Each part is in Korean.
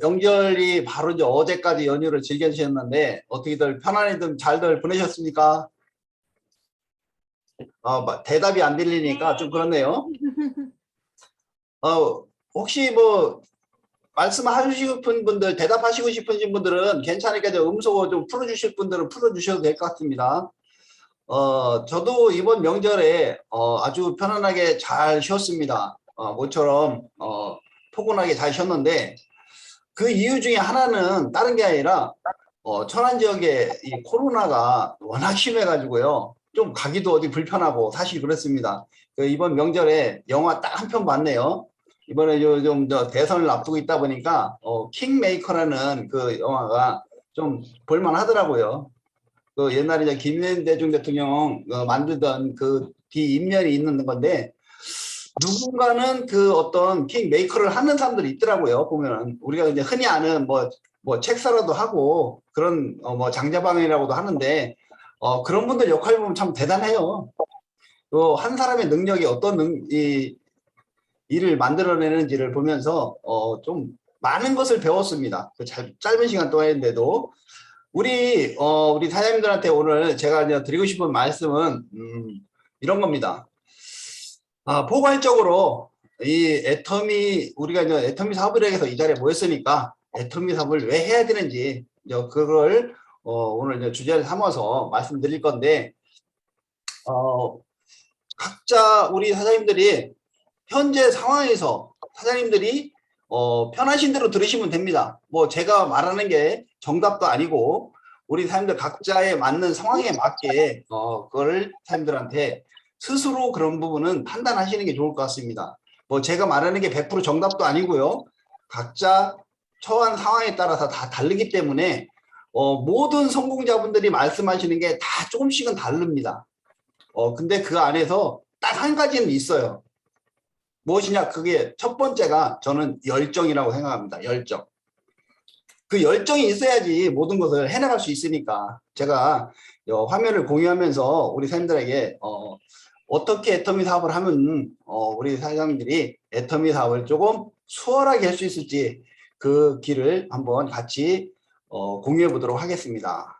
명절이 바로 이제 어제까지 연휴를 즐겨주셨는데 어떻게들 편안히들 잘들 보내셨습니까? 대답이 안 들리니까 좀 그렇네요. 혹시 뭐 말씀하시고 싶은 분들, 대답하시고 싶으신 분들은 괜찮으니까 이제 음소거 좀 풀어주실 분들은 풀어주셔도 될 것 같습니다. 저도 이번 명절에 아주 편안하게 잘 쉬었습니다. 모처럼 포근하게 잘 쉬었는데 그 이유 중에 하나는 다른 게 아니라 천안 지역에 이 코로나가 워낙 심해가지고요. 좀 가기도 어디 불편하고 사실 그렇습니다. 이번 명절에 영화 딱 한 편 봤네요. 이번에 요즘 대선을 앞두고 있다 보니까 킹메이커라는 그 영화가 좀 볼만하더라고요. 그 옛날에 이제 김대중 대통령 만들던 그 뒤인면이 있는 건데 누군가는 그 어떤 킹메이커를 하는 사람들이 있더라고요. 보면 우리가 이제 흔히 아는 뭐 책사라도 하고 그런 뭐 장자방이라고도 하는데 그런 분들 역할 보면 참 대단해요. 한 사람의 능력이 어떤 이 일을 만들어내는지를 보면서 좀 많은 것을 배웠습니다. 그 짧은 시간 동안인데도 우리 사장님들한테 오늘 제가 이제 드리고 싶은 말씀은 이런 겁니다. 포괄적으로 이 우리가 이제 애터미 사업을 해서 이 자리에 모였으니까 애터미 사업을 왜 해야 되는지 그걸 오늘 이제 주제를 삼아서 말씀드릴 건데 각자 우리 사장님들이 현재 상황에서 사장님들이 편하신 대로 들으시면 됩니다. 뭐 제가 말하는 게 정답도 아니고 우리 사장님들 각자에 맞는 상황에 맞게 그걸 사장님들한테 스스로 그런 부분은 판단하시는 게 좋을 것 같습니다. 뭐 제가 말하는 게 100% 정답도 아니고요. 각자 처한 상황에 따라서 다 다르기 때문에 모든 성공자분들이 말씀하시는 게 다 조금씩은 다릅니다. 근데 그 안에서 딱 한 가지는 있어요. 무엇이냐? 그게 첫 번째가 저는 열정이라고 생각합니다. 열정. 그 열정이 있어야지 모든 것을 해나갈 수 있으니까 제가 화면을 공유하면서 우리 사람들에게 어떻게 애터미 사업을 하면 우리 사장님들이 애터미 사업을 조금 수월하게 할 수 있을지 그 길을 한번 같이 공유해 보도록 하겠습니다.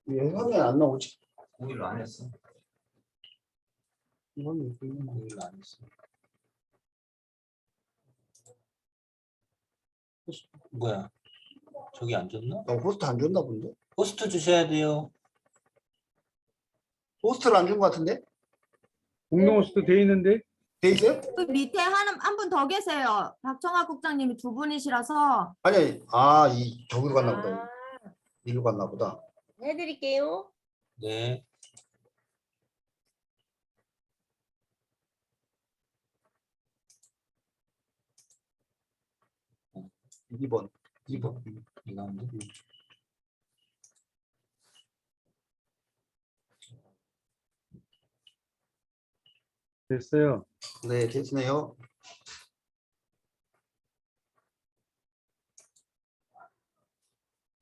왜 화면 안 나오지? 공유를 안 했어. 공유를 안 했어. 뭐야? 저기 안 줬나? 호스트 안 줬나 본데? 호스트 주셔야 돼요. 호스트를 안 준 것 같은데? 공동 호스트 돼 있는데? 돼 있어요? 그 밑에 한 분 더 계세요. 박청아 국장님이 두 분이시라서. 아니, 저기로 갔나 보다. 이리로 갔나 보다. 해드릴게요. 네. 어, 2번. 이거 가운데. 됐어요. 네, 됐네요.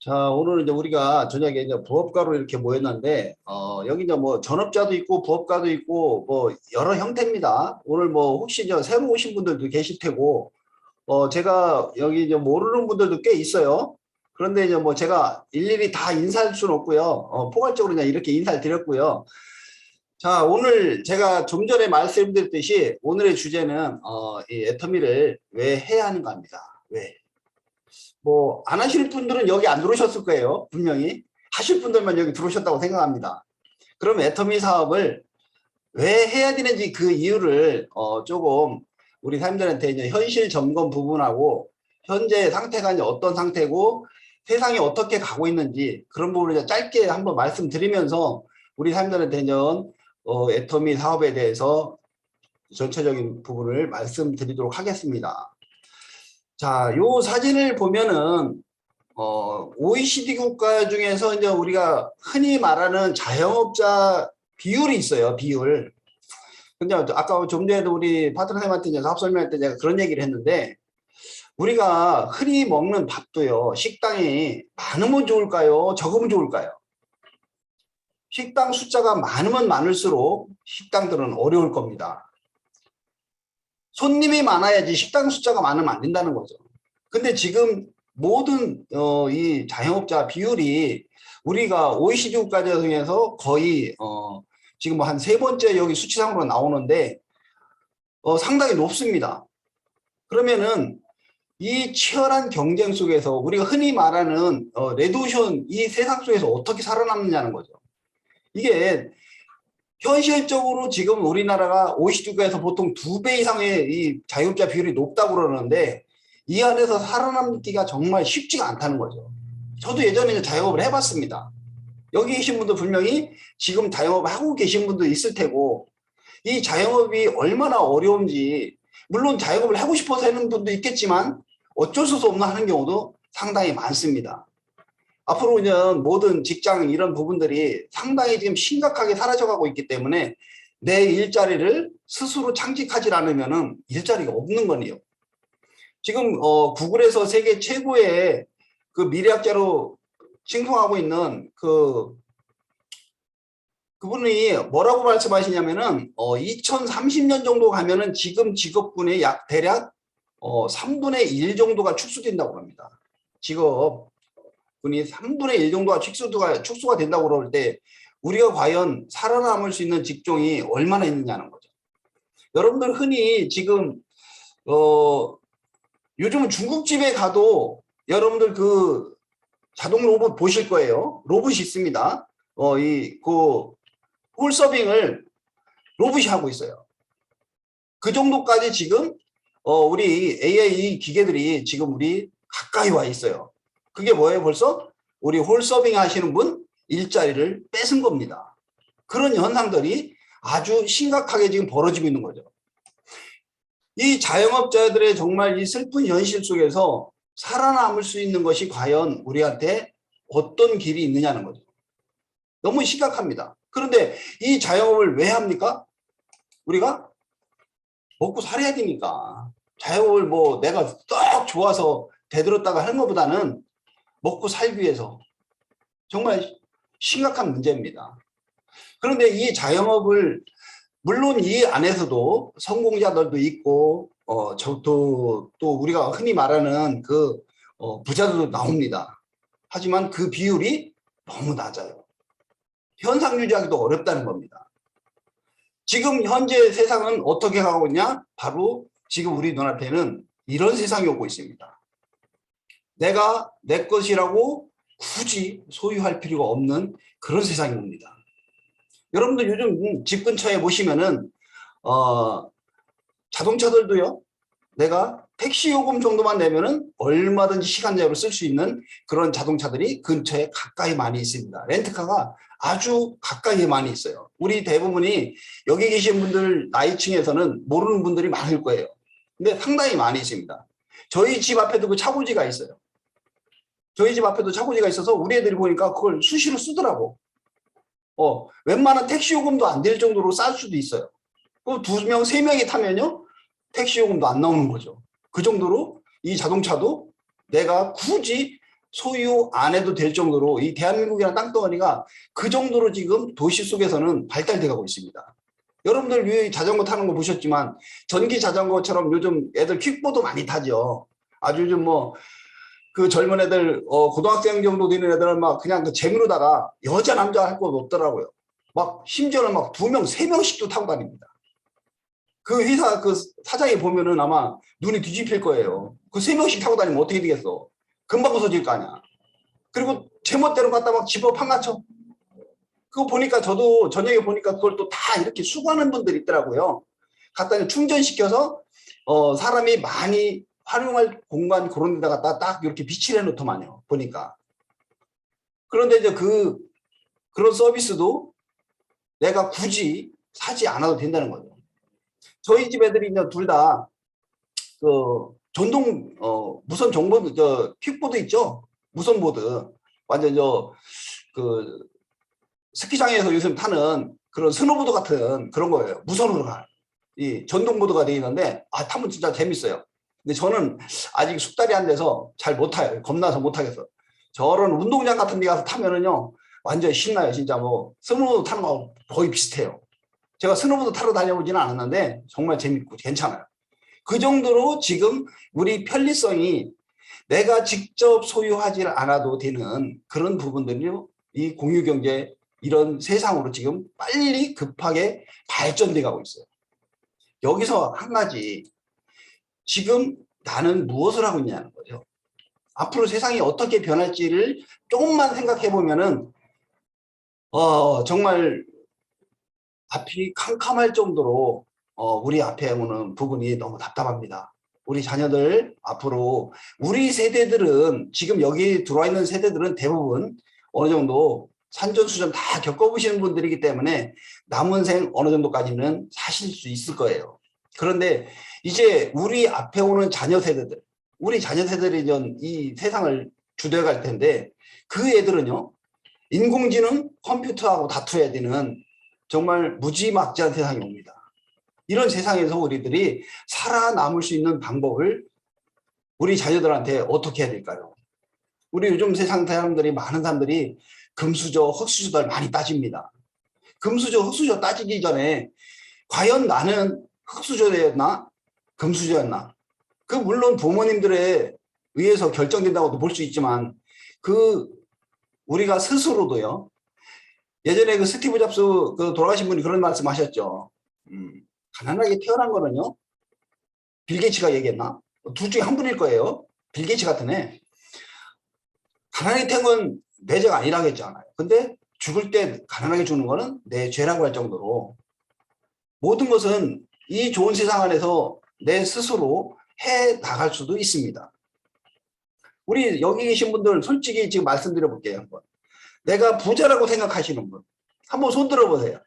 자, 오늘 이제 우리가 저녁에 이제 부업가로 이렇게 모였는데, 여기 이제 뭐 전업자도 있고 부업가도 있고 뭐 여러 형태입니다. 오늘 뭐 혹시 이제 새로 오신 분들도 계실 테고, 제가 여기 이제 모르는 분들도 꽤 있어요. 그런데 이제 뭐 제가 일일이 다 인사할 수는 없고요. 포괄적으로 그냥 이렇게 인사를 드렸고요. 자, 오늘 제가 좀 전에 말씀드렸듯이 오늘의 주제는 이 애터미를 왜 해야 하는가 합니다. 왜? 뭐 안 하실 분들은 여기 안 들어오셨을 거예요. 분명히 하실 분들만 여기 들어오셨다고 생각합니다. 그럼 애터미 사업을 왜 해야 되는지 그 이유를 조금 우리 사람들한테 이제 현실 점검 부분하고 현재 상태가 이제 어떤 상태고 세상이 어떻게 가고 있는지 그런 부분을 이제 짧게 한번 말씀드리면서 우리 사람들한테 이제 애터미 사업에 대해서 전체적인 부분을 말씀드리도록 하겠습니다. 자, 요 사진을 보면은 OECD 국가 중에서 이제 우리가 흔히 말하는 자영업자 비율이 있어요. 비율. 근데 아까 좀 전에도 우리 파트너 선생님한테 이제 사업 설명할 때 제가 그런 얘기를 했는데 우리가 흔히 먹는 밥도요. 식당이 많으면 좋을까요? 적으면 좋을까요? 식당 숫자가 많으면 많을수록 식당들은 어려울 겁니다. 손님이 많아야지 식당 숫자가 많으면 안 된다는 거죠. 근데 지금 모든 이 자영업자 비율이 우리가 OECD 국가 중에서 거의 지금 한 세 번째 여기 수치상으로 나오는데 상당히 높습니다. 그러면은 이 치열한 경쟁 속에서 우리가 흔히 말하는 레드오션 이 세상 속에서 어떻게 살아남느냐는 거죠. 이게 현실적으로 지금 우리나라가 OECD 국가에서 보통 2배 이상의 이 자영업자 비율이 높다고 그러는데 이 안에서 살아남기가 정말 쉽지가 않다는 거죠. 저도 예전에 자영업을 해봤습니다. 여기 계신 분도 분명히 지금 자영업을 하고 계신 분도 있을 테고 이 자영업이 얼마나 어려운지 물론 자영업을 하고 싶어서 하는 분도 있겠지만 어쩔 수 없나 하는 경우도 상당히 많습니다. 앞으로 이제 모든 직장 이런 부분들이 상당히 지금 심각하게 사라져가고 있기 때문에 내 일자리를 스스로 창직하지 않으면 일자리가 없는 거네요. 지금 구글에서 세계 최고의 그 미래학자로 칭송하고 있는 그분이 뭐라고 말씀하시냐면은 2030년 정도 가면은 지금 직업군의 약 대략 3분의 1 정도가 축소된다고 합니다. 직업군이 3분의 1 정도가 축소가 된다고 그럴 때 우리가 과연 살아남을 수 있는 직종이 얼마나 있느냐는 거죠. 여러분들 흔히 지금 요즘은 중국집에 가도 여러분들 그 자동 로봇 보실 거예요. 로봇이 있습니다. 홀서빙을 로봇이 하고 있어요. 그 정도까지 지금 우리 AI 기계들이 지금 우리 가까이 와 있어요. 그게 뭐예요? 벌써 우리 홀서빙 하시는 분 일자리를 뺏은 겁니다. 그런 현상들이 아주 심각하게 지금 벌어지고 있는 거죠. 이 자영업자들의 정말 이 슬픈 현실 속에서 살아남을 수 있는 것이 과연 우리한테 어떤 길이 있느냐는 거죠. 너무 심각합니다. 그런데 이 자영업을 왜 합니까? 우리가 먹고 살아야 되니까. 자영업을 뭐 내가 딱 좋아서 대들었다가 하는 것보다는 먹고 살기 위해서 정말 심각한 문제입니다. 그런데 이 자영업을 물론 이 안에서도 성공자들도 있고 또 우리가 흔히 말하는 그 부자들도 나옵니다. 하지만 그 비율이 너무 낮아요. 현상 유지하기도 어렵다는 겁니다. 지금 현재 세상은 어떻게 가고 있냐? 바로 지금 우리 눈앞에는 이런 세상이 오고 있습니다. 내가 내 것이라고 굳이 소유할 필요가 없는 그런 세상이 옵니다. 여러분들 요즘 집 근처에 보시면은 자동차들도요. 내가 택시 요금 정도만 내면은 얼마든지 시간제로 쓸 수 있는 그런 자동차들이 근처에 가까이 많이 있습니다. 렌트카가 아주 가까이에 많이 있어요. 우리 대부분이 여기 계신 분들 나이층에서는 모르는 분들이 많을 거예요. 근데 상당히 많이 있습니다. 저희 집 앞에도 그 차고지가 있어요. 저희 집 앞에도 차고지가 있어서 우리 애들이 보니까 그걸 수시로 쓰더라고. 웬만한 택시 요금도 안 될 정도로 쌀 수도 있어요. 그 2명, 3명이 타면요. 택시 요금도 안 나오는 거죠. 그 정도로 이 자동차도 내가 굳이 소유 안 해도 될 정도로 이 대한민국이라는 땅덩어리가 그 정도로 지금 도시 속에서는 발달돼 가고 있습니다. 여러분들 이 자전거 타는 거 보셨지만 전기 자전거처럼 요즘 애들 퀵보드 많이 타죠. 아주 요즘 뭐 그 젊은 애들 고등학생 정도 되는 애들은 막 그냥 그 재미로다가 여자 남자 할 것 없더라고요. 막 심지어는 막 2명, 3명씩도 타고 다닙니다. 그 회사 그 사장이 보면은 아마 눈이 뒤집힐 거예요. 그 3명씩 타고 다니면 어떻게 되겠어? 금방 부서질 거 아니야. 그리고 제멋대로 갖다 막 집어 판가쳐. 그거 보니까 저도 저녁에 보니까 그걸 또 다 이렇게 수거하는 분들이 있더라고요. 갖다 충전시켜서 사람이 많이 활용할 공간 그런 데다가 딱 이렇게 비치를 해놓더만요. 보니까. 그런데 이제 그런 서비스도 내가 굳이 사지 않아도 된다는 거죠. 저희 집 애들이 이제 둘 다 전동 무선 정보 킥보드 있죠. 무선 보드 완전 스키장에서 요즘 타는 그런 스노보드 같은 그런 거예요. 무선으로 이 전동 보드가 되어 있는데 타면 진짜 재밌어요. 근데 저는 아직 숙달이 안 돼서 잘 못 타요. 겁나서 못 타겠어. 저런 운동장 같은 데 가서 타면은요 완전 신나요. 진짜 뭐 스노보드 타는 거 거의 비슷해요. 제가 스노보드 타러 다녀보지는 않았는데 정말 재밌고 괜찮아요. 그 정도로 지금 우리 편리성이 내가 직접 소유하지 않아도 되는 그런 부분들이요. 이 공유경제 이런 세상으로 지금 빨리 급하게 발전돼 가고 있어요. 여기서 한 가지 지금 나는 무엇을 하고 있냐는 거죠. 앞으로 세상이 어떻게 변할지를 조금만 생각해 보면은 정말 앞이 캄캄할 정도로 우리 앞에 오는 부분이 너무 답답합니다. 우리 자녀들 앞으로 우리 세대들은 지금 여기 들어와 있는 세대들은 대부분 어느 정도 산전수전 다 겪어보시는 분들이기 때문에 남은 생 어느 정도까지는 사실 수 있을 거예요. 그런데 이제 우리 앞에 오는 자녀 세대들, 우리 자녀 세대들이 이 세상을 주도해 갈 텐데 그 애들은요 인공지능 컴퓨터하고 다투어야 되는 정말 무지막지한 세상이 옵니다. 이런 세상에서 우리들이 살아남을 수 있는 방법을 우리 자녀들한테 어떻게 해야 될까요? 우리 요즘 세상 사람들이 많은 사람들이 금수저, 흑수저들 많이 따집니다. 금수저, 흑수저 따지기 전에 과연 나는 흑수저였나? 금수저였나? 물론 부모님들에 의해서 결정된다고도 볼 수 있지만 우리가 스스로도요. 예전에 스티브 잡스 돌아가신 분이 그런 말씀 하셨죠. 가난하게 태어난 거는요. 빌 게이츠가 얘기했나? 둘 중에 한 분일 거예요. 빌 게이츠 같은 애. 가난하게 태어난 건 내 죄가 아니라고 했잖아요. 근데 죽을 때 가난하게 죽는 거는 내 죄라고 할 정도로 모든 것은 이 좋은 세상 안에서 내 스스로 해 나갈 수도 있습니다. 우리 여기 계신 분들 솔직히 지금 말씀드려 볼게요. 한번. 내가 부자라고 생각하시는 분 한번 손 들어보세요.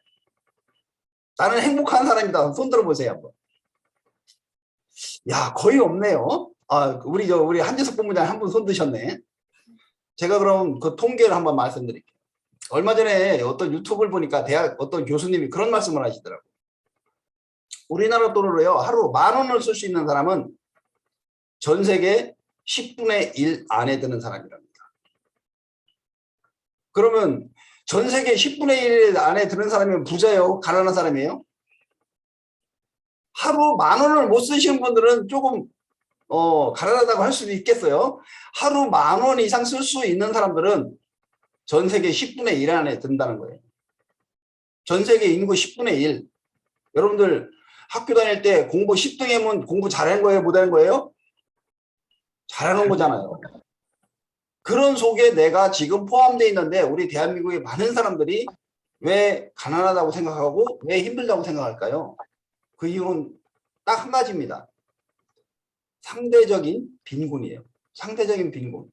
나는 행복한 사람이다. 손 들어보세요. 한번. 야, 거의 없네요. 우리 한재석 본부장 한 분 손 드셨네. 제가 그럼 그 통계를 한번 말씀드릴게요. 얼마 전에 어떤 유튜브를 보니까 대학 어떤 교수님이 그런 말씀을 하시더라고요. 우리나라 돈으로요 하루 10,000원을 쓸 수 있는 사람은 전 세계 10분의 1 안에 드는 사람이랍니다. 그러면 전 세계 10분의 1 안에 드는 사람이면 부자예요? 가난한 사람이에요? 하루 10,000원을 못 쓰시는 분들은 조금 가난하다고 할 수도 있겠어요. 하루 10,000원 이상 쓸 수 있는 사람들은 전 세계 10분의 1 안에 든다는 거예요. 전 세계 인구 10분의 1. 여러분들 학교 다닐 때 공부 10등 하면 공부 잘하는 거예요? 못하는 거예요? 잘하는 거잖아요. 그런 속에 내가 지금 포함되어 있는데 우리 대한민국의 많은 사람들이 왜 가난하다고 생각하고 왜 힘들다고 생각할까요? 그 이유는 딱 한 가지입니다. 상대적인 빈곤이에요. 상대적인 빈곤.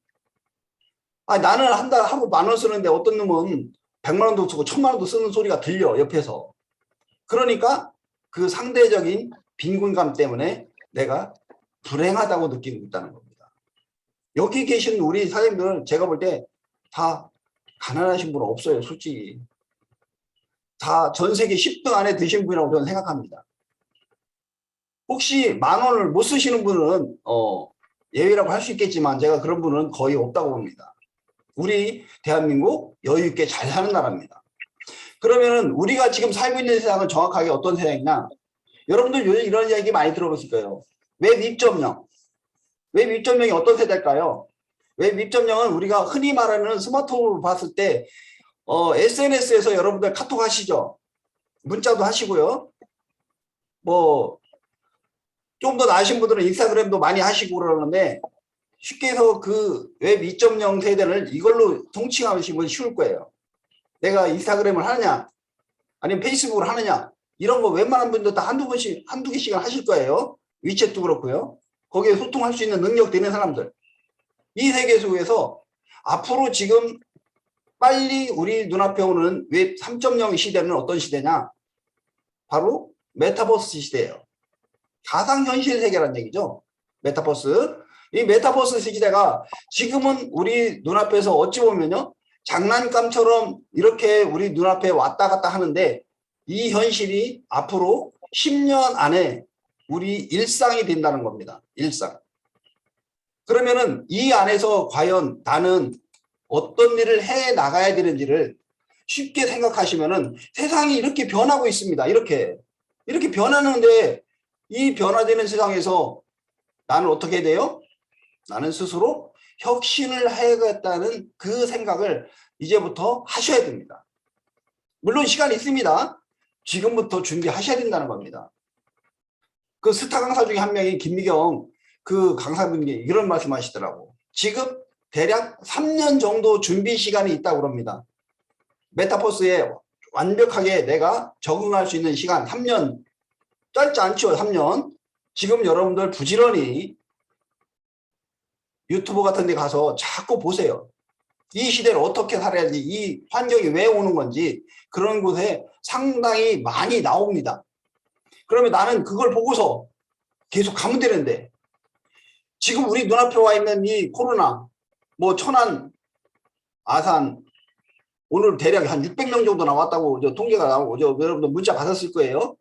나는 한 달 하루 10,000원 쓰는데 어떤 놈은 100만 원도 쓰고 1,000만 원도 쓰는 소리가 들려 옆에서. 그러니까 그 상대적인 빈곤감 때문에 내가 불행하다고 느끼고 있다는 겁니다. 여기 계신 우리 사장님들은 제가 볼 때 다 가난하신 분 없어요. 솔직히. 다 전 세계 10등 안에 드신 분이라고 저는 생각합니다. 혹시 10,000원을 못 쓰시는 분은 예외라고 할 수 있겠지만 제가 그런 분은 거의 없다고 봅니다. 우리 대한민국 여유 있게 잘 사는 나라입니다. 그러면은 우리가 지금 살고 있는 세상은 정확하게 어떤 세상이냐? 여러분들 요즘 이런 이야기 많이 들어보실 거예요. 웹 2.0. 웹 2.0이 어떤 세대일까요? 웹 2.0은 우리가 흔히 말하는 스마트폰으로 봤을 때 SNS에서 여러분들 카톡 하시죠? 문자도 하시고요. 뭐 좀 더 나으신 분들은 인스타그램도 많이 하시고 그러는데 쉽게 해서 그 웹 2.0 세대를 이걸로 통칭하시면 쉬울 거예요. 내가 인스타그램을 하느냐 아니면 페이스북을 하느냐 이런 거 웬만한 분들 다 한두 개씩은 하실 거예요. 위챗도 그렇고요. 거기에 소통할 수 있는 능력 되는 사람들. 이 세계 속에서 앞으로 지금 빨리 우리 눈앞에 오는 웹 3.0 시대는 어떤 시대냐? 바로 메타버스 시대예요. 가상현실 세계라는 얘기죠. 메타버스. 이 메타버스 시대가 지금은 우리 눈앞에서 어찌 보면요. 장난감처럼 이렇게 우리 눈앞에 왔다 갔다 하는데 이 현실이 앞으로 10년 안에 우리 일상이 된다는 겁니다. 일상. 그러면은 이 안에서 과연 나는 어떤 일을 해 나가야 되는지를 쉽게 생각하시면은 세상이 이렇게 변하고 있습니다. 이렇게 변하는데 이 변화되는 세상에서 나는 어떻게 돼요? 나는 스스로 혁신을 해야겠다는 그 생각을 이제부터 하셔야 됩니다. 물론 시간이 있습니다. 지금부터 준비하셔야 된다는 겁니다. 그 스타 강사 중에 한 명이 김미경 그 강사분이 이런 말씀 하시더라고. 지금 대략 3년 정도 준비 시간이 있다고 그럽니다. 메타버스에 완벽하게 내가 적응할 수 있는 시간 3년. 짧지 않죠. 3년. 지금 여러분들 부지런히 유튜브 같은 데 가서 자꾸 보세요. 이 시대를 어떻게 살아야지, 이 환경이 왜 오는 건지 그런 곳에 상당히 많이 나옵니다. 그러면 나는 그걸 보고서 계속 가면 되는데 지금 우리 눈앞에 와 있는 이 코로나, 뭐 천안, 아산, 오늘 대략 한 600명 정도 나왔다고 통계가 나오고 여러분들 문자 받았을 거예요.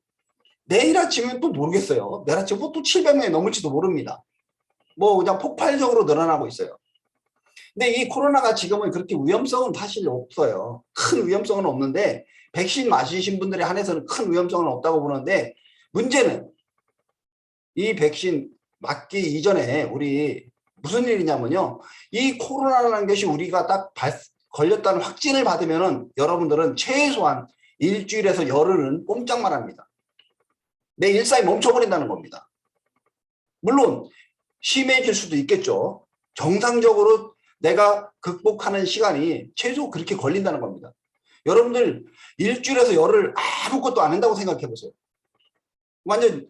내일 아침엔 또 모르겠어요. 내일 아침에 또 700명이 넘을지도 모릅니다. 뭐 그냥 폭발적으로 늘어나고 있어요. 근데 이 코로나가 지금은 그렇게 위험성은 사실 없어요. 큰 위험성은 없는데 백신 맞으신 분들에 한해서는 큰 위험성은 없다고 보는데 문제는 이 백신 맞기 이전에 우리 무슨 일이냐면요. 이 코로나라는 것이 우리가 딱 걸렸다는 확진을 받으면은 여러분들은 최소한 일주일에서 열흘은 꼼짝만 합니다. 내 일상이 멈춰버린다는 겁니다. 물론 심해질 수도 있겠죠. 정상적으로 내가 극복하는 시간이 최소 그렇게 걸린다는 겁니다. 여러분들 일주일에서 열흘 아무것도 안 한다고 생각해 보세요. 완전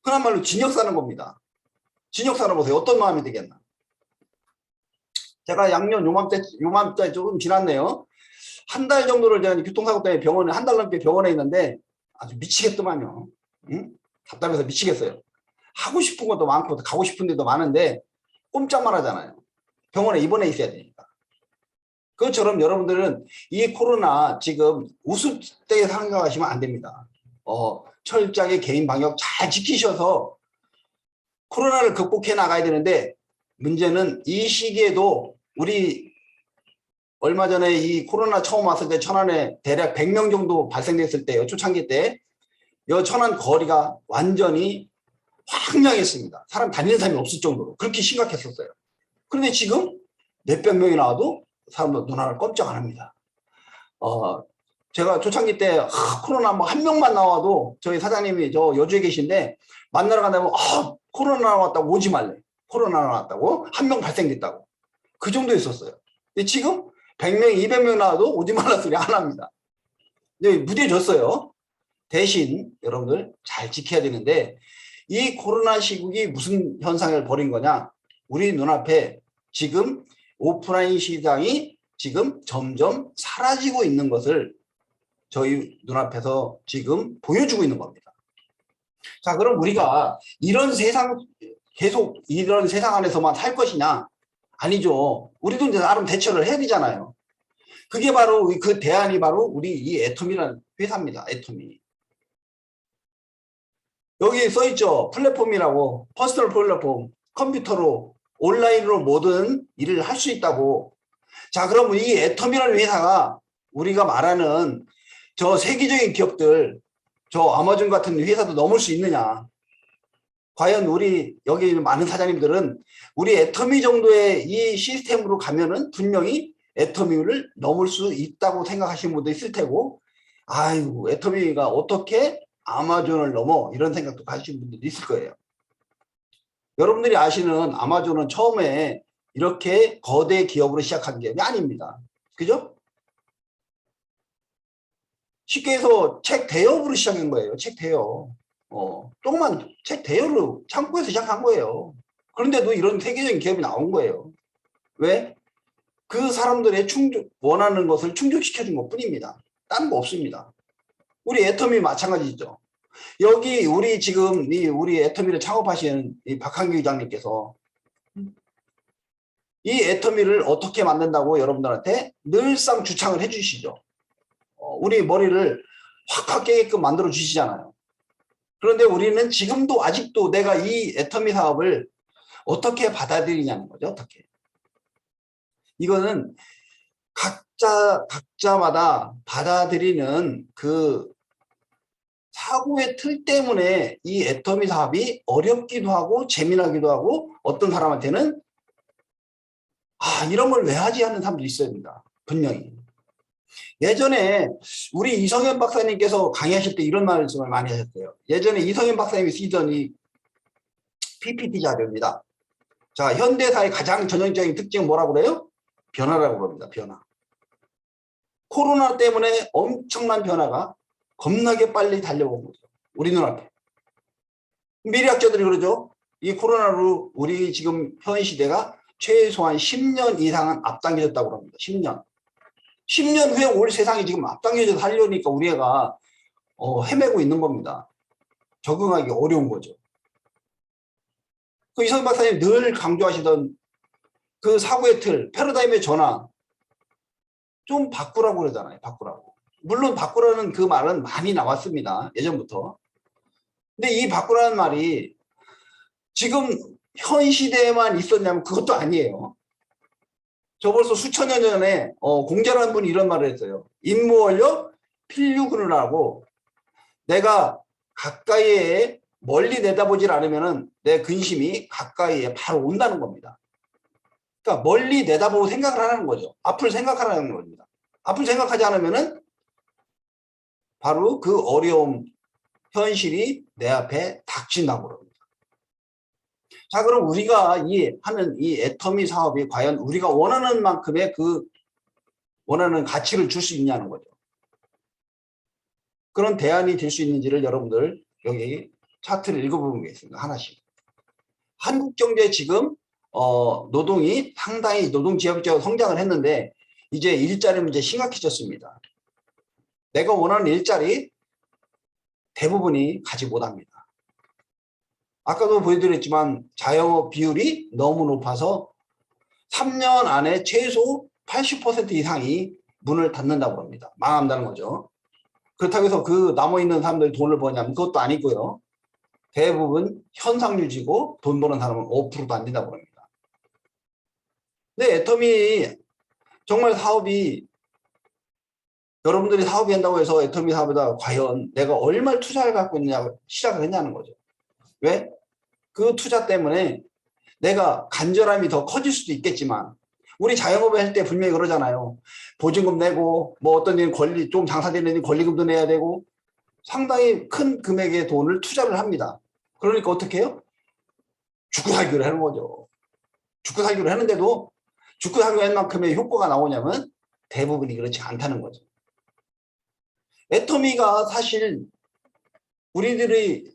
흔한 말로 진역 사는 겁니다. 진역 살아보세요. 어떤 마음이 되겠나. 제가 양년 요맘때 조금 지났네요. 한 달 정도를 제가 교통사고 때문에 병원에 한 달 넘게 병원에 있는데 아주 미치겠더만요. 응? 답답해서 미치겠어요. 하고 싶은 것도 많고 가고 싶은 데도 많은데 꼼짝만 하잖아요. 병원에 입원해 있어야 되니까. 그것처럼 여러분들은 이 코로나 지금 우습게 생각하시면 안 됩니다. 철저하게 개인 방역 잘 지키셔서 코로나를 극복해 나가야 되는데 문제는 이 시기에도 우리 얼마 전에 이 코로나 처음 왔을 때 천안에 대략 100명 정도 발생됐을 때요. 초창기 때 이 천안 거리가 완전히 황량했습니다. 사람 다니는 사람이 없을 정도로 그렇게 심각했었어요. 그런데 지금 몇백 명이 나와도 사람들 눈을 꼼짝 안 합니다. 제가 초창기 때 코로나 뭐 한 명만 나와도 저희 사장님이 저 여주에 계신데 만나러 간다면 코로나 나왔다고 오지 말래. 코로나 나왔다고 한 명 발생됐다고 그 정도 있었어요. 근데 지금 100명, 200명 나와도 오지 말라 소리 안 합니다. 무뎌졌어요. 대신 여러분들 잘 지켜야 되는데 이 코로나 시국이 무슨 현상을 벌인 거냐. 우리 눈앞에 지금 오프라인 시장이 지금 점점 사라지고 있는 것을 저희 눈앞에서 지금 보여주고 있는 겁니다. 자, 그럼 우리가 이런 세상 계속 이런 세상 안에서만 살 것이냐? 아니죠. 우리도 이제 나름 대처를 해야 되잖아요. 그게 바로 그 대안이 바로 우리 이 애톰이라는 회사입니다. 애톰이. 여기 써있죠. 플랫폼이라고. 퍼스널 플랫폼. 컴퓨터로 온라인으로 모든 일을 할 수 있다고. 자, 그럼 이 애톰이라는 회사가 우리가 말하는 저 세계적인 기업들, 저 아마존 같은 회사도 넘을 수 있느냐. 과연 우리 여기 있는 많은 사장님들은 우리 애터미 정도의 이 시스템으로 가면은 분명히 애터미를 넘을 수 있다고 생각하시는 분도 있을 테고, 아이고 애터미가 어떻게 아마존을 넘어, 이런 생각도 가시는 분들도 있을 거예요. 여러분들이 아시는 아마존은 처음에 이렇게 거대 기업으로 시작한 게 아닙니다. 그죠? 쉽게 해서 책 대여업으로 시작한 거예요. 책 대여. 조그만 책 대여로 창고에서 시작한 거예요. 그런데도 이런 세계적인 기업이 나온 거예요. 왜? 그 사람들의 원하는 것을 충족시켜준 것 뿐입니다. 다른 거 없습니다. 우리 애터미 마찬가지죠. 여기 우리 지금 우리 애터미를 창업하신 이 박한규 회장님께서 이 애터미를 어떻게 만든다고 여러분들한테 늘상 주창을 해주시죠. 우리 머리를 확확 깨게끔 만들어 주시잖아요. 그런데 우리는 지금도 아직도 내가 이 애터미 사업을 어떻게 받아들이냐는 거죠. 어떻게. 이거는 각자마다 받아들이는 그 사고의 틀 때문에 이 애터미 사업이 어렵기도 하고 재미나기도 하고 어떤 사람한테는 이런 걸 왜 하지 하는 사람도 있어야 됩니다. 분명히. 예전에 우리 이성현 박사님께서 강의하실 때 이런 말씀을 많이 하셨어요. 예전에 이성현 박사님이 쓰던 이 PPT 자료입니다. 자, 현대사의 가장 전형적인 특징은 뭐라고 그래요? 변화라고 그럽니다. 변화. 코로나 때문에 엄청난 변화가 겁나게 빨리 달려온 거죠. 우리 눈앞에. 미래학자들이 그러죠. 이 코로나로 우리 지금 현 시대가 최소한 10년 이상은 앞당겨졌다고 합니다. 10년. 10년 후에 올 세상이 지금 앞당겨져서 하려니까 우리가 헤매고 있는 겁니다. 적응하기 어려운 거죠. 그 이성현 박사님 늘 강조하시던 그 사고의 틀, 패러다임의 전환 좀 바꾸라고 그러잖아요. 바꾸라고. 물론 바꾸라는 그 말은 많이 나왔습니다. 예전부터. 근데 이 바꾸라는 말이 지금 현 시대에만 있었냐면 그것도 아니에요. 저 벌써 수천 년 전에 공자라는 분이 이런 말을 했어요. 임무원력 필류군이라고 내가 가까이에 멀리 내다보질 않으면은 내 근심이 가까이에 바로 온다는 겁니다. 그러니까 멀리 내다보고 생각을 하라는 거죠. 앞을 생각하라는 겁니다. 앞을 생각하지 않으면은 바로 그 어려움, 현실이 내 앞에 닥친다고 그럽니다. 자, 그럼 우리가 하는 이 애터미 사업이 과연 우리가 원하는 만큼의 그 원하는 가치를 줄 수 있냐는 거죠. 그런 대안이 될 수 있는지를 여러분들 여기 차트를 읽어보겠습니다. 하나씩. 한국 경제 지금 노동이 상당히 노동 지역적으로 성장을 했는데 이제 일자리 문제 심각해졌습니다. 내가 원하는 일자리 대부분이 가지 못합니다. 아까도 보여드렸지만 자영업 비율이 너무 높아서 3년 안에 최소 80% 이상이 문을 닫는다고 합니다. 망한다는 거죠. 그렇다고 해서 그 남아있는 사람들이 돈을 버냐면 그것도 아니고요. 대부분 현상 유지고 돈 버는 사람은 5%도 안 된다고 합니다. 근데 애터미 정말 사업이 여러분들이 사업이 한다고 해서 애터미 사업에다 과연 내가 얼마를 투자를 갖고 있느냐 시작을 했냐는 거죠. 왜? 그 투자 때문에 내가 간절함이 더 커질 수도 있겠지만 우리 자영업을 할 때 분명히 그러잖아요. 보증금 내고 뭐 어떤 일 좀 장사되는 권리금도 내야 되고 상당히 큰 금액의 돈을 투자를 합니다. 그러니까 어떻게 해요? 죽고 살기로 하는 거죠. 죽고 살기로 하는데도 죽고 살기로 한 만큼의 효과가 나오냐면 대부분이 그렇지 않다는 거죠. 애터미가 사실 우리들이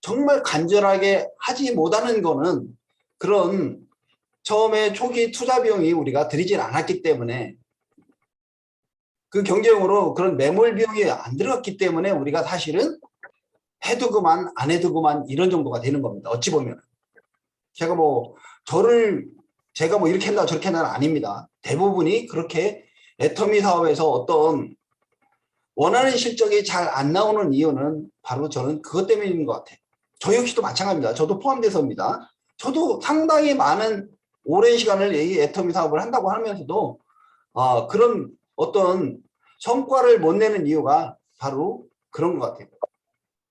정말 간절하게 하지 못하는 거는 그런 처음에 초기 투자 비용이 우리가 들이질 않았기 때문에 그 경제용으로 그런 매몰 비용이 안 들어갔기 때문에 우리가 사실은 해도 그만 안 해도 그만 이런 정도가 되는 겁니다. 어찌 보면 제가 뭐 이렇게 한다 저렇게 한다는 아닙니다. 대부분이 그렇게 애터미 사업에서 어떤 원하는 실적이 잘 안 나오는 이유는 바로 저는 그것 때문인 것 같아요. 저 역시도 마찬가지입니다. 저도 포함돼서입니다. 저도 상당히 많은 오랜 시간을 이 애터미 사업을 한다고 하면서도 그런 어떤 성과를 못 내는 이유가 바로 그런 것 같아요.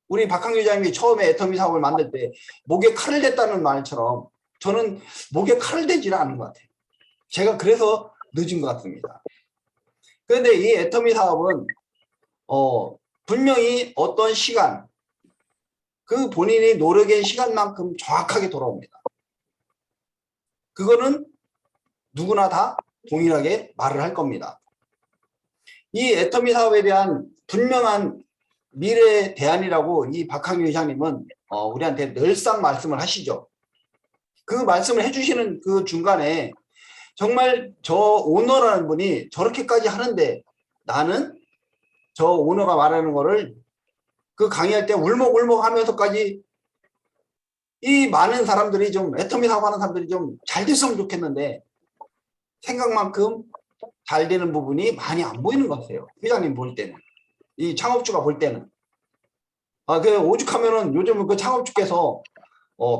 우리 박항규 회장님이 처음에 애터미 사업을 만들 때 목에 칼을 댔다는 말처럼 저는 목에 칼을 대지는 않은 것 같아요. 제가 그래서 늦은 것 같습니다. 그런데 이 애터미 사업은 분명히 어떤 시간, 그 본인이 노력의 시간만큼 정확하게 돌아옵니다. 그거는 누구나 다 동일하게 말을 할 겁니다. 이 애터미 사업에 대한 분명한 미래 대안이라고 이 박항규 회장님은 우리한테 늘상 말씀을 하시죠. 그 말씀을 해주시는 그 중간에 정말 저 오너라는 분이 저렇게까지 하는데 나는 저 오너가 말하는 거를 그 강의할 때 울먹울먹 하면서까지 이 많은 사람들이 좀 애터미 사업하는 사람들이 좀 잘 됐으면 좋겠는데 생각만큼 잘 되는 부분이 많이 안 보이는 것 같아요. 회장님 볼 때는. 이 창업주가 볼 때는. 그 오죽하면은 요즘은 그 창업주께서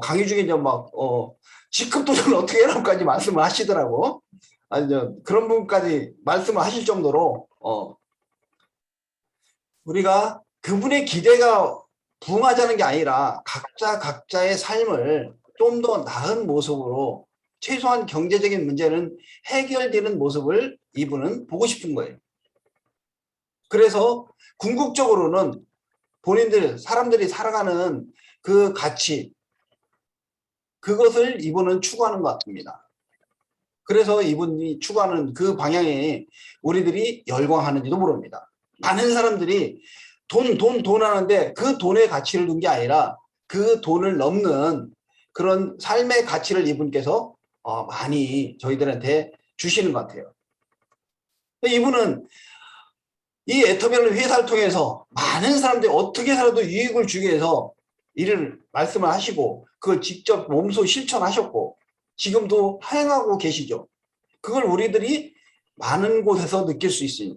강의 중에 이제 막 직급 도전 어떻게 해라고까지 말씀을 하시더라고. 아니 그런 부분까지 말씀을 하실 정도로 우리가 그분의 기대가 부응하자는 게 아니라 각자의 삶을 좀 더 나은 모습으로 최소한 경제적인 문제는 해결되는 모습을 이분은 보고 싶은 거예요. 그래서 궁극적으로는 본인들 사람들이 살아가는 그 가치 그것을 이분은 추구하는 것 같습니다. 그래서 이분이 추구하는 그 방향에 우리들이 열광하는지도 모릅니다. 많은 사람들이 돈 하는데 그 돈의 가치를 둔 게 아니라 그 돈을 넘는 그런 삶의 가치를 이분께서 많이 저희들한테 주시는 것 같아요. 이분은 이 애터미라는 회사를 통해서 많은 사람들이 어떻게 살아도 유익을 주기 위해서 이를 말씀을 하시고 그걸 직접 몸소 실천하셨고 지금도 행하고 계시죠. 그걸 우리들이 많은 곳에서 느낄 수 있죠.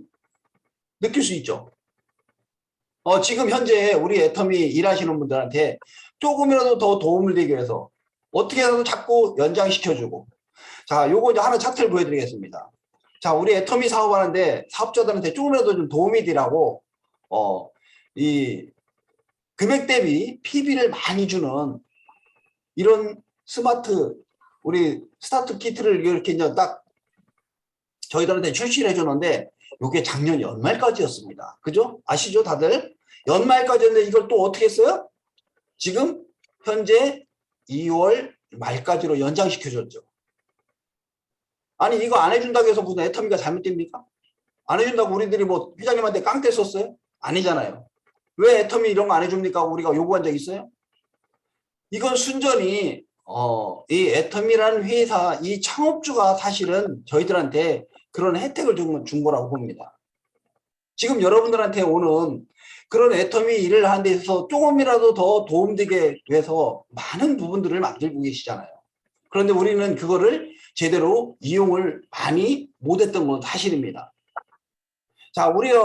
지금 현재 우리 애터미 일하시는 분들한테 조금이라도 더 도움을 되기 위해서 어떻게 해서도 자꾸 연장시켜주고 자, 요거 이제 하나 차트를 보여드리겠습니다. 자, 우리 애터미 사업하는데 사업자들한테 조금이라도 좀 도움이 되라고 이 금액 대비 PB를 많이 주는 이런 우리 스타트 키트를 이렇게 이제 딱 저희들한테 출시를 해주는데 이게 작년 연말까지였습니다. 그죠? 아시죠 다들? 연말까지였는데 이걸 또 어떻게 했어요? 지금 현재 2월 말까지로 연장시켜줬죠. 아니 이거 안 해준다고 해서 무슨 애터미가 잘못됩니까? 안 해준다고 우리들이 뭐 회장님한테 깡패 썼어요? 아니잖아요. 왜 애터미 이런 거 안 해줍니까? 우리가 요구한 적 있어요? 이건 순전히 이 애터미라는 회사 이 창업주가 사실은 저희들한테 그런 혜택을 준 거라고 봅니다. 지금 여러분들한테 오는 그런 애터미 일을 하는 데 있어서 조금이라도 더 도움되게 위해서 많은 부분들을 만들고 계시잖아요. 그런데 우리는 그거를 제대로 이용을 많이 못했던 건 사실입니다. 자, 우리가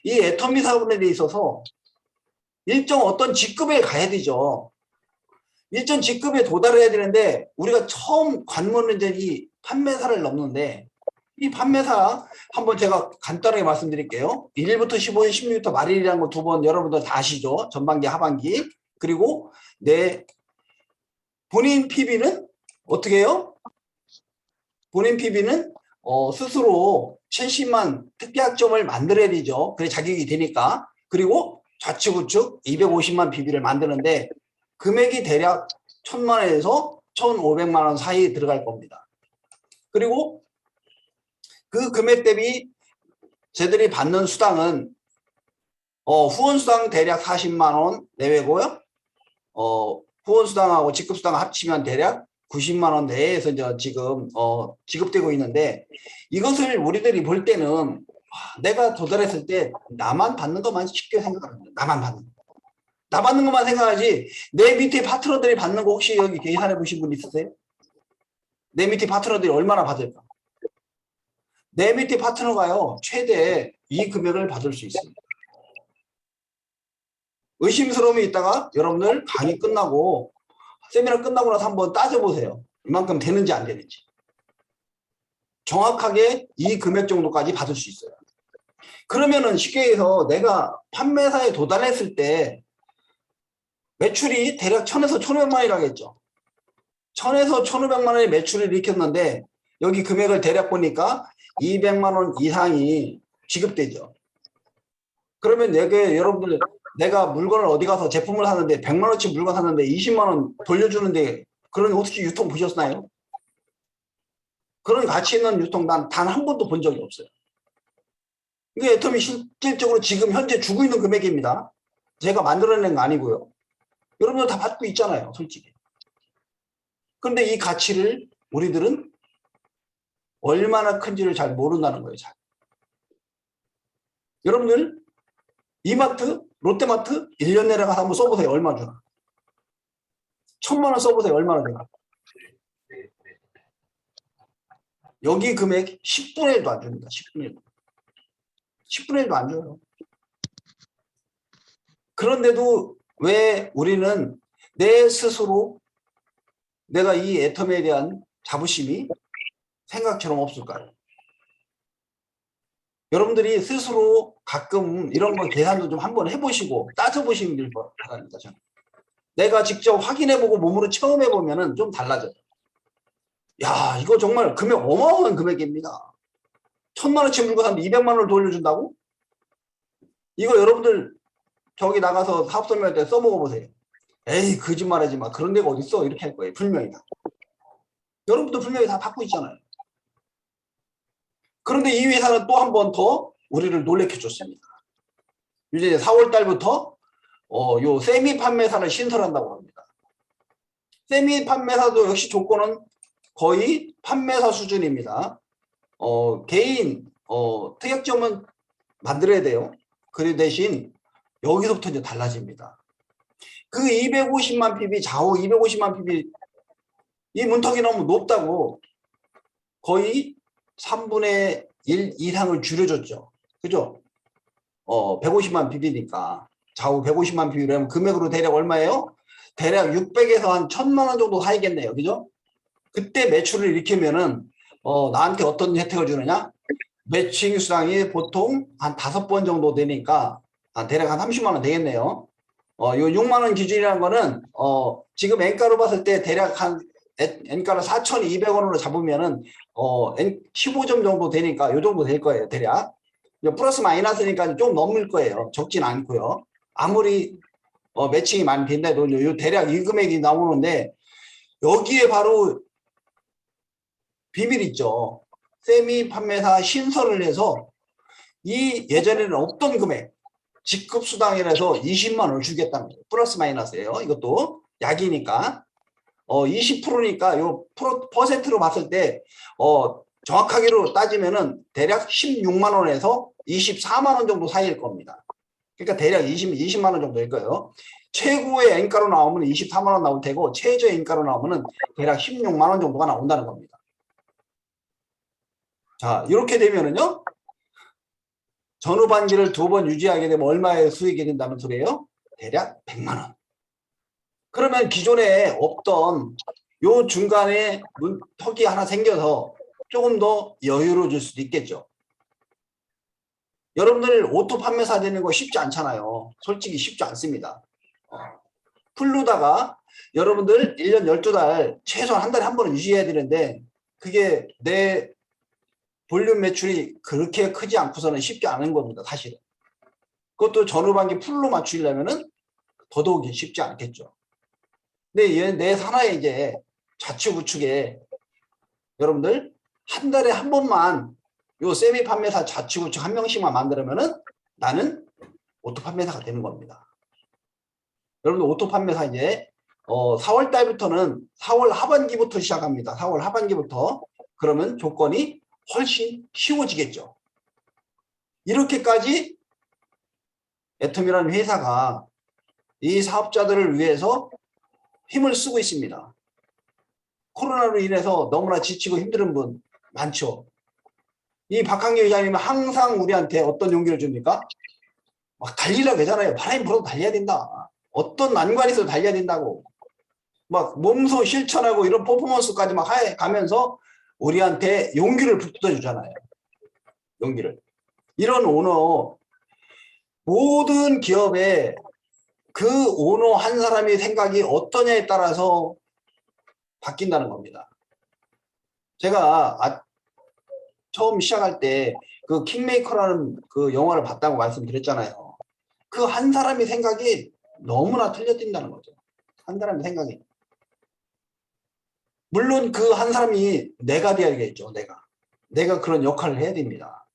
이 애터미 사업에 대 있어서 일정 어떤 직급에 가야 되죠. 일정 직급에 도달해야 되는데 우리가 처음 관문은 이제 이 판매사를 넘는데 이 판매사 한번 제가 간단하게 말씀드릴게요. 1일부터 15일, 16일부터 말일이라는 거 두 번 여러분들 다 아시죠? 전반기, 하반기. 그리고 내 본인 PB는 어떻게 해요? 본인 PB는 스스로 70만 특별학점을 만들어야 되죠. 그래 자격이 되니까. 그리고 좌측 우측 250만 PB를 만드는데 금액이 대략 1,000만 원에서 1,500만 원 사이에 들어갈 겁니다. 그리고 그 금액 대비 저희들이 받는 수당은 후원 수당 대략 40만 원 내외고요. 후원 수당하고 직급 수당 합치면 대략 90만 원 내에서 이제 지금 지급되고 있는데 이것을 우리들이 볼 때는 내가 도달했을 때 나만 받는 것만 쉽게 생각합니다. 나 받는 것만 생각하지 내 밑에 파트너들이 받는 거 혹시 여기 계산해 보신 분 있으세요? 내 밑에 파트너들이 얼마나 받을까? 내 밑에 파트너가요 최대 이 금액을 받을 수 있습니다. 의심스러움이 있다가 여러분들 강의 끝나고 세미나 끝나고 나서 한번 따져보세요. 이만큼 되는지 안 되는지. 정확하게 이 금액 정도까지 받을 수 있어요. 그러면은 쉽게 해서 내가 판매사에 도달했을 때 매출이 대략 1,000에서 1,500만 원이라겠죠. 1,000에서 1,500만 원의 매출을 일으켰는데 여기 금액을 대략 보니까 200만 원 이상이 지급되죠. 그러면 여러분들 내가 물건을 어디 가서 제품을 사는데 100만 원치 물건 샀는데 20만 원 돌려주는데 그런 어떻게 유통 보셨나요? 그런 가치 있는 유통 단 한 번도 본 적이 없어요. 이게 애터미 실질적으로 지금 현재 주고 있는 금액입니다. 제가 만들어낸 거 아니고요. 여러분들 다 받고 있잖아요, 솔직히. 그런데 이 가치를 우리들은 얼마나 큰지를 잘 모른다는 거예요. 잘. 여러분들 이마트, 롯데마트 1년 내내 가서 한번 써보세요. 얼마 주나. 1,000만 원 써보세요. 얼마나 주나. 여기 금액 10분의 1도 안 줍니다. 10분의 1도. 10분의 1도 안 줘요. 그런데도 왜 우리는 내 스스로 내가 이 애텀에 대한 자부심이 생각처럼 없을까요? 여러분들이 스스로 가끔 이런 거 계산도 좀 한번 해보시고 따져보시길 바랍니다. 저는. 내가 직접 확인해보고 몸으로 처음 해보면은 좀 달라져요. 야, 이거 정말 금액 어마어마한 금액입니다. 1,000만 원치 물고 사는데 200만 원을 돌려준다고? 이거 여러분들 저기 나가서 사업 설명할 때 써먹어 보세요. 에이, 거짓말하지 마. 그런 데가 어딨어? 이렇게 할 거예요. 분명히 다. 여러분도 분명히 다 받고 있잖아요. 그런데 이 회사는 또 한 번 더 우리를 놀래켜줬습니다. 이제 4월 달부터 요 세미 판매사를 신설한다고 합니다. 세미 판매사도 역시 조건은 거의 판매사 수준입니다. 개인 특약점은 만들어야 돼요. 그 대신 여기서부터 이제 달라집니다. 그 250만 PB, 좌우 250만 PB 이 문턱이 너무 높다고 거의 3분의 1 이상을 줄여줬죠. 그죠? 150만 PB니까 좌우 150만 PB라면 금액으로 대략 얼마예요? 대략 600에서 한 1,000만 원 정도 사이겠네요. 그죠? 그때 매출을 일으키면은 나한테 어떤 혜택을 주느냐? 매칭 수당이 보통 한 5번 정도 되니까 대략 한 30만 원 되겠네요. 요 6만 원 기준이라는 거는 지금 엔가로 봤을 때 대략 한 엔가를 4,200원으로 잡으면은 15점 정도 되니까 요 정도 될 거예요. 대략. 플러스 마이너스니까 좀 넘을 거예요. 적진 않고요. 아무리 매칭이 많이 된다도 요 대략 이 금액이 나오는데 여기에 바로 비밀 있죠. 세미 판매사 신설을 해서 이 예전에는 없던 금액 직급수당이라서 20만 원을 주겠다는 거예요. 플러스 마이너스예요. 이것도 약이니까 20%니까 요 퍼센트로 봤을 때 정확하게로 따지면은 대략 16만 원에서 24만 원 정도 사이일 겁니다. 그러니까 대략 20만 원 정도일 거예요. 최고의 엔가로 나오면 24만 원 나올 테고 최저 엔가로 나오면은 대략 16만 원 정도가 나온다는 겁니다. 자, 이렇게 되면은요. 전후 반기를 2번 유지하게 되면 얼마의 수익이 된다는 소리예요? 대략 100만 원. 그러면 기존에 없던 요 중간에 문턱이 하나 생겨서 조금 더 여유로워질 수도 있겠죠. 여러분들 오토 판매사 되는 거 쉽지 않잖아요. 솔직히 쉽지 않습니다. 풀로다가 여러분들 1년 12달 최소한 한 달에 한 번은 유지해야 되는데 그게 내 볼륨 매출이 그렇게 크지 않고서는 쉽지 않은 겁니다. 사실은. 그것도 전후반기 풀로 맞추려면은 더더욱이 쉽지 않겠죠. 근데 내 산하에 이제 좌측우측에 여러분들 한 달에 한 번만 요 세미 판매사 좌측우측 한 명씩만 만들면은 나는 오토 판매사가 되는 겁니다. 여러분들 오토 판매사 이제 4월 달부터는 4월 하반기부터 시작합니다. 4월 하반기부터. 그러면 조건이 훨씬 쉬워지겠죠. 이렇게까지 애텀이라는 회사가 이 사업자들을 위해서 힘을 쓰고 있습니다. 코로나로 인해서 너무나 지치고 힘든 분 많죠. 이 박한기 회장님은 항상 우리한테 어떤 용기를 줍니까? 막 달리라고 하잖아요. 바람이 불어도 달려야 된다. 어떤 난관이 있어도 달려야 된다고. 막 몸소 실천하고 이런 퍼포먼스까지 막 가면서 우리한테 용기를 북돋아 주잖아요. 용기를. 이런 오너, 모든 기업에 그 오너 한 사람의 생각이 어떠냐에 따라서 바뀐다는 겁니다. 제가 처음 시작할 때 그 킹메이커라는 그 영화를 봤다고 말씀드렸잖아요. 그 한 사람의 생각이 너무나 틀려진다는 거죠. 한 사람의 생각이. 물론 그 한 사람이 내가 돼야겠죠. 내가 그런 역할을 해야 됩니다.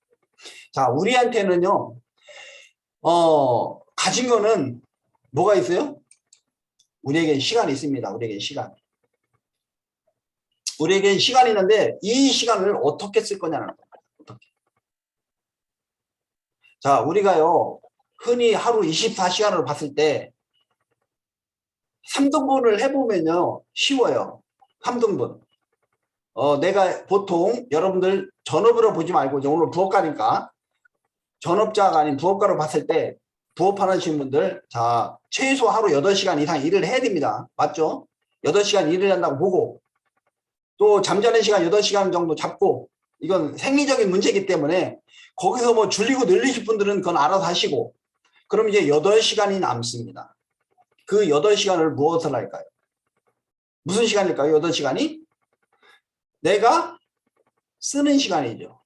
자, 우리한테는요. 가진 거는 뭐가 있어요? 우리에겐 시간이 있습니다. 우리에겐 시간. 우리에겐 시간이 있는데 이 시간을 어떻게 쓸 거냐는 거예요. 어떻게. 자, 우리가요. 흔히 하루 24시간으로 봤을 때 3등분을 해보면요. 쉬워요. 3등분. 내가 보통 여러분들 전업으로 보지 말고 오늘 부업가니까 전업자가 아닌 부업가로 봤을 때 부업하는 분들 자 최소 하루 8시간 이상 일을 해야 됩니다. 맞죠? 8시간 일을 한다고 보고 또 잠자는 시간 8시간 정도 잡고 이건 생리적인 문제이기 때문에 거기서 뭐 줄이고 늘리실 분들은 그건 알아서 하시고 그럼 이제 8시간이 남습니다. 그 8시간을 무엇을 할까요? 무슨 시간일까요? 8시간이? 내가 쓰는 시간이죠.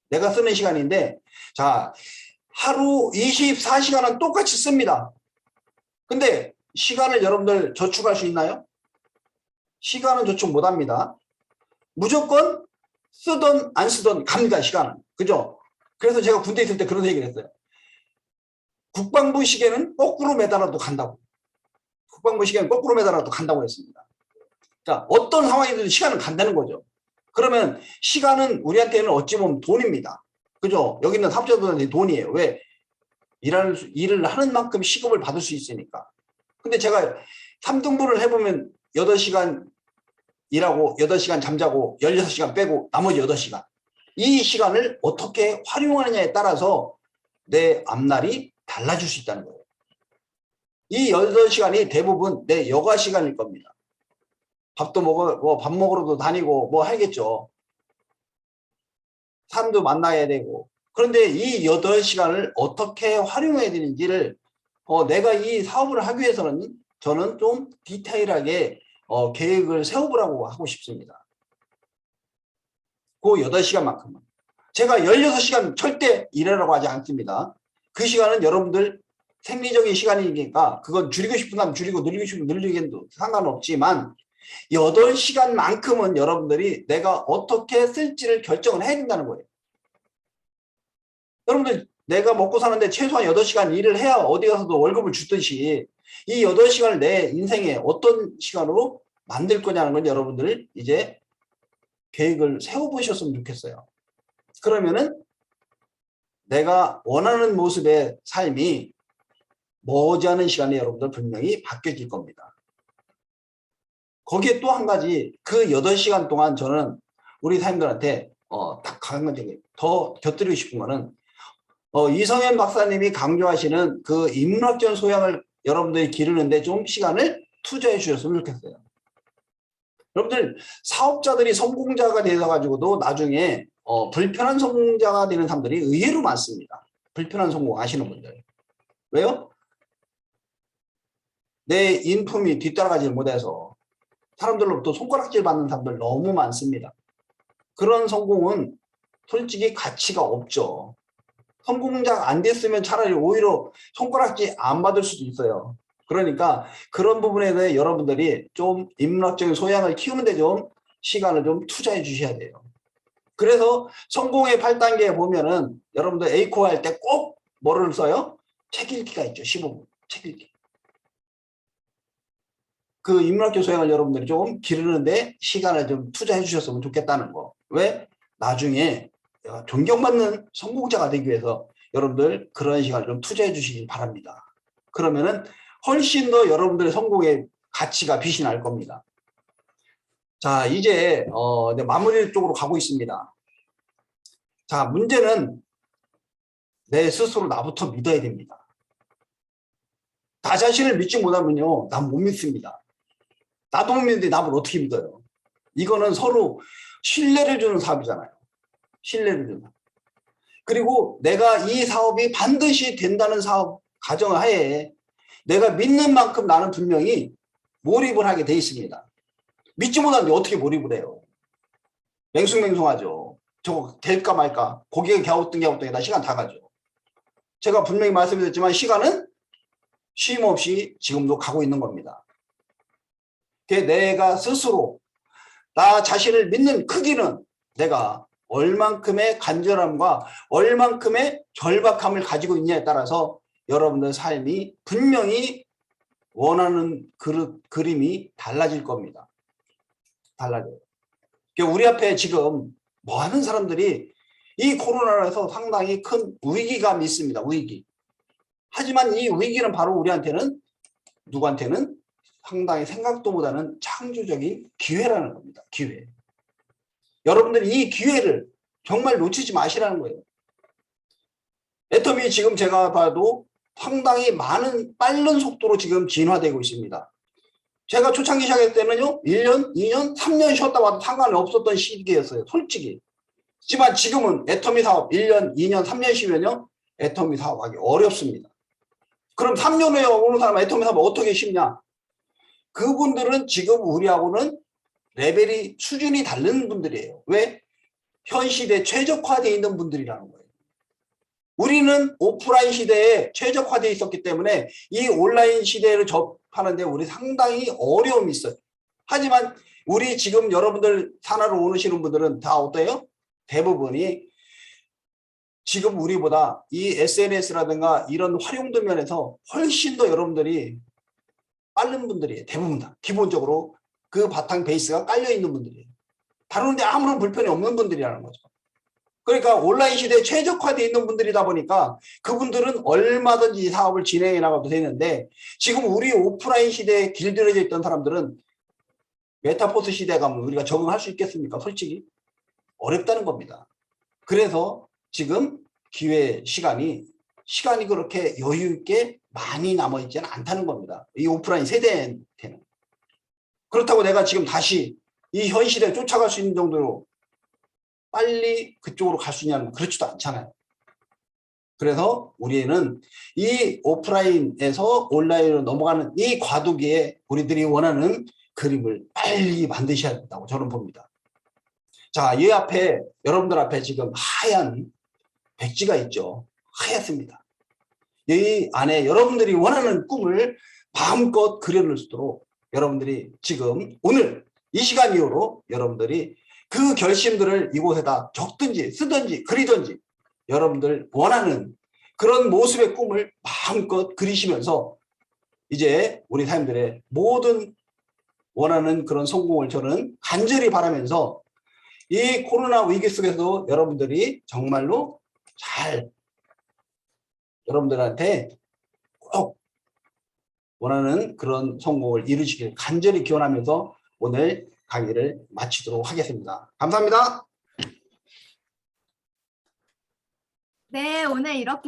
내가 쓰는 시간인데 자 하루 24시간은 똑같이 씁니다. 근데 시간을 여러분들 저축할 수 있나요? 시간은 저축 못합니다. 무조건 쓰던 안 쓰던 갑니다. 시간은. 그죠? 그래서 제가 군대 있을 때 그런 얘기를 했어요. 국방부 시계는 거꾸로 매달아도 간다고. 국방부 시계는 거꾸로 매달아도 간다고 했습니다. 자, 어떤 상황이든 시간은 간다는 거죠. 그러면 시간은 우리한테는 어찌 보면 돈입니다. 그죠? 여기 있는 사업자들한테 돈이에요. 왜? 일을 하는 만큼 시급을 받을 수 있으니까. 근데 제가 3등분을 해보면 8시간 일하고 8시간 잠자고 16시간 빼고 나머지 8시간. 이 시간을 어떻게 활용하느냐에 따라서 내 앞날이 달라질 수 있다는 거예요. 이 8시간이 대부분 내 여가 시간일 겁니다. 밥도 먹어, 뭐 밥 먹으러도 다니고 뭐 하겠죠. 사람도 만나야 되고. 그런데 이 8시간을 어떻게 활용해야 되는지를 내가 이 사업을 하기 위해서는 저는 좀 디테일하게 계획을 세워보라고 하고 싶습니다. 그 8시간만큼은. 제가 16시간 절대 일하라고 하지 않습니다. 그 시간은 여러분들 생리적인 시간이니까 그건 줄이고 싶은 사람 줄이고 늘리고 싶으면 늘리기도 상관없지만 8시간만큼은 여러분들이 내가 어떻게 쓸지를 결정을 해야 된다는 거예요. 여러분들 내가 먹고 사는데 최소한 8시간 일을 해야 어디 가서도 월급을 주듯이 이 8시간을 내 인생에 어떤 시간으로 만들 거냐는 건 여러분들 이제 계획을 세워보셨으면 좋겠어요. 그러면은 내가 원하는 모습의 삶이 머지않은 시간에 여러분들 분명히 바뀌어질 겁니다. 거기에 또 한 가지 그 8시간 동안 저는 우리 사람들한테 딱 강력하게 더 곁들이고 싶은 거는 이성현 박사님이 강조하시는 그 인문학적 소양을 여러분들이 기르는데 좀 시간을 투자해 주셨으면 좋겠어요. 여러분들 사업자들이 성공자가 되어 가지고도 나중에 불편한 성공자가 되는 사람들이 의외로 많습니다. 불편한 성공 아시는 분들. 왜요? 내 인품이 뒤따라가지 못해서 사람들로부터 손가락질 받는 사람들 너무 많습니다. 그런 성공은 솔직히 가치가 없죠. 성공자 안 됐으면 차라리 오히려 손가락질 안 받을 수도 있어요. 그러니까 그런 부분에 대해 여러분들이 좀 인문학적인 소양을 키우는데 좀 시간을 좀 투자해 주셔야 돼요. 그래서 성공의 8단계에 보면은 여러분들 A코 할 때 꼭 뭐를 써요? 책 읽기가 있죠. 15분. 책 읽기. 그 인문학적 소양을 여러분들이 좀 기르는데 시간을 좀 투자해 주셨으면 좋겠다는 거. 왜? 나중에 존경받는 성공자가 되기 위해서 여러분들 그런 시간을 좀 투자해 주시기 바랍니다. 그러면은 훨씬 더 여러분들의 성공의 가치가 빛이 날 겁니다. 자, 이제 마무리 쪽으로 가고 있습니다. 자, 문제는 내 스스로 나부터 믿어야 됩니다. 나 자신을 믿지 못하면요, 난 못 믿습니다. 나도 못 믿는데 남을 어떻게 믿어요? 이거는 서로 신뢰를 주는 사업이잖아요. 신뢰를 주는. 그리고 내가 이 사업이 반드시 된다는 사업 가정하에 내가 믿는 만큼 나는 분명히 몰입을 하게 돼 있습니다. 믿지 못하는데 어떻게 몰입을 해요? 맹숭맹숭하죠. 저거 될까 말까. 고개가 갸우뚱갸우뚱해 시간 다 가죠. 제가 분명히 말씀드렸지만 시간은 쉼 없이 지금도 가고 있는 겁니다. 내가 스스로 나 자신을 믿는 크기는 내가 얼만큼의 간절함과 얼만큼의 절박함을 가지고 있냐에 따라서 여러분들 삶이 분명히 원하는 그림이 달라질 겁니다. 달라져요. 그러니까 우리 앞에 지금 많은 사람들이 이 코로나에서 상당히 큰 위기감이 있습니다. 위기. 하지만 이 위기는 바로 우리한테는 누구한테는 상당히 생각도 못하는 창조적인 기회라는 겁니다. 기회. 여러분들이 이 기회를 정말 놓치지 마시라는 거예요. 애텀이 지금 제가 봐도 상당히 빠른 속도로 지금 진화되고 있습니다. 제가 초창기 시작했을 때는요, 1년, 2년, 3년 쉬었다 와도 상관이 없었던 시기였어요. 솔직히. 하지만 지금은 애터미 사업 1년, 2년, 3년 쉬면요, 애터미 사업하기 어렵습니다. 그럼 3년 후에 오는 사람 애터미 사업 어떻게 쉽냐? 그분들은 지금 우리하고는 레벨이 수준이 다른 분들이에요. 왜? 현 시대에 최적화되어 있는 분들이라는 거예요. 우리는 오프라인 시대에 최적화되어 있었기 때문에 이 온라인 시대를 접하는데 우리 상당히 어려움이 있어요. 하지만 우리 지금 여러분들 산하로 오시는 분들은 다 어때요? 대부분이 지금 우리보다 이 SNS라든가 이런 활용도 면에서 훨씬 더 여러분들이 빠른 분들이에요. 대부분 다. 기본적으로 그 바탕 베이스가 깔려 있는 분들이에요. 다루는데 아무런 불편이 없는 분들이라는 거죠. 그러니까 온라인 시대에 최적화되어 있는 분들이다 보니까 그분들은 얼마든지 사업을 진행해 나가도 되는데 지금 우리 오프라인 시대에 길들여져 있던 사람들은 메타버스 시대에 가면 우리가 적응할 수 있겠습니까? 솔직히 어렵다는 겁니다. 그래서 지금 기회 시간이 그렇게 여유 있게 많이 남아있지는 않다는 겁니다. 이 오프라인 세대한테는. 그렇다고 내가 지금 다시 이 현실에 쫓아갈 수 있는 정도로 빨리 그쪽으로 갈 수 있냐면 그렇지도 않잖아요. 그래서 우리는 이 오프라인에서 온라인으로 넘어가는 이 과도기에 우리들이 원하는 그림을 빨리 만드셔야 된다고 저는 봅니다. 자, 이 앞에 여러분들 앞에 지금 하얀 백지가 있죠. 하얗습니다. 이 안에 여러분들이 원하는 꿈을 마음껏 그려낼 수 있도록 여러분들이 지금 오늘 이 시간 이후로 여러분들이 그 결심들을 이곳에다 적든지 쓰든지 그리든지 여러분들 원하는 그런 모습의 꿈을 마음껏 그리시면서 이제 우리 사람들의 모든 원하는 그런 성공을 저는 간절히 바라면서 이 코로나 위기 속에서도 여러분들이 정말로 잘 여러분들한테 꼭 원하는 그런 성공을 이루시길 간절히 기원하면서 오늘 강의를 마치도록 하겠습니다. 감사합니다. 네, 오늘 이렇게